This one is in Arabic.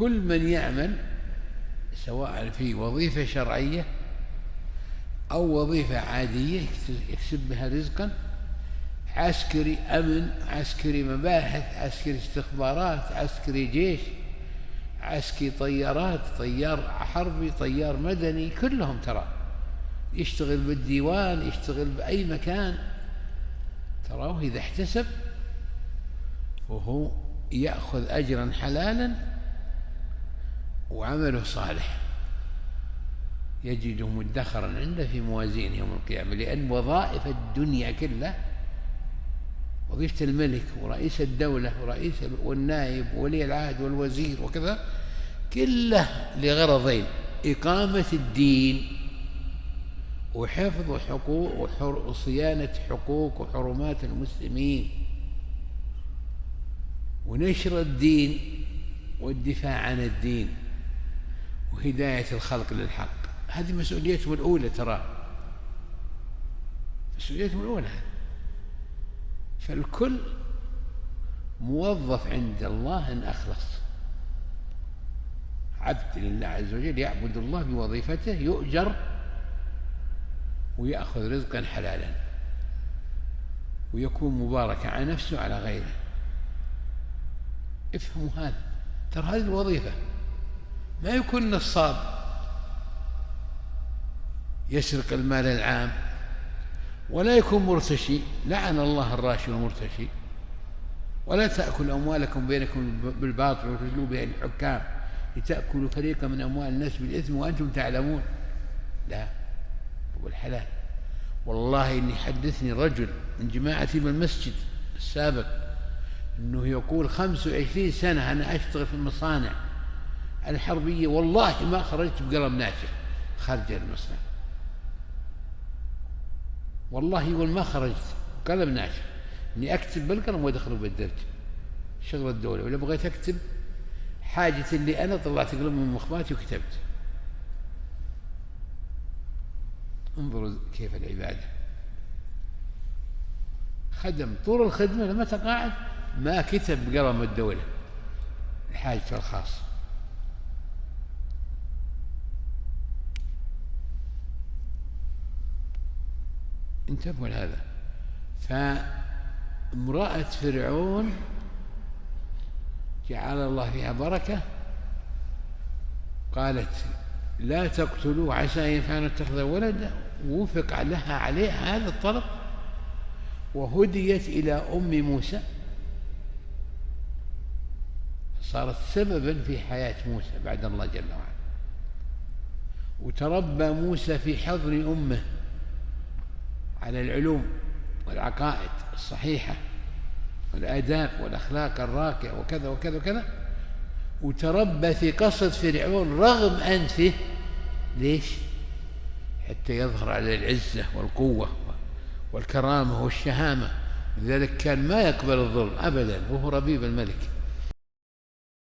كل من يعمل سواء في وظيفة شرعية أو وظيفة عادية يكسب بها رزقا، عسكري أمن، عسكري مباحث، عسكري استخبارات، عسكري جيش، عسكري طيارات، طيار حربي، طيار مدني، كلهم ترى يشتغل بالديوان، يشتغل بأي مكان، تراه إذا احتسب وهو يأخذ أجرا حلالا وعمله صالح يجده مدخرا عنده في موازين يوم القيامة. لأن وظائف الدنيا كلها، وظيفة الملك ورئيس الدولة ورئيس والنائب وولي العهد والوزير وكذا، كله لغرضين: إقامة الدين وحفظ حقوق وصيانة حقوق وحرمات المسلمين ونشر الدين والدفاع عن الدين وهداية الخلق للحق. هذه مسؤوليتهم الأولى، ترى مسؤوليتهم الأولى. فالكل موظف عند الله إن أخلص، عبد لله عز وجل يعبد الله بوظيفته، يؤجر ويأخذ رزقا حلالا ويكون مبارك على نفسه وعلى غيره. افهموا هذا، ترى هذه الوظيفة. ما يكون نصاب يسرق المال العام، ولا يكون مرتشي، لعن الله الراشي والمرتشي. ولا تأكل أموالكم بينكم بالباطل وتدلوا بها الحكام لتأكلوا فريقا من أموال الناس بالإثم وأنتم تعلمون. لا، هو الحلال. والله إني حدثني رجل من جماعتي بالمسجد السابق أنه يقول 25 سنة أنا أشتغل في المصانع الحربية، والله ما خرجت بقلم ناشف خارج المصنع، والله يقول ما خرجت قلم ناشف، إني أكتب بالقلم وأدخله بالدرج شغل الدولة، ولا بغيت أكتب حاجة اللي أنا طلعت قلم من مخباتي وكتبت. انظروا كيف العبادة. خدم طول الخدمة لما تقاعد ما كتب بقلم الدولة لحاجته الخاصة. انتبهوا لهذا. فامرأة فرعون جعل الله فيها بركة، قالت لا تقتلوا عسى أن ينفعنا اتخذ ولدا، ووفق لها عليه هذا الطلب، وهديت إلى أم موسى، صارت سببا في حياة موسى بعد الله جل وعلا. وتربى موسى في حضن أمه على العلوم والعقائد الصحيحة والآداب والأخلاق الراقية وكذا وكذا وكذا. وتربى في قصر فرعون رغم أنفه. ليش؟ حتى يظهر على العزة والقوة والكرامة والشهامة. لذلك كان ما يقبل الظلم أبدا وهو ربيب الملك.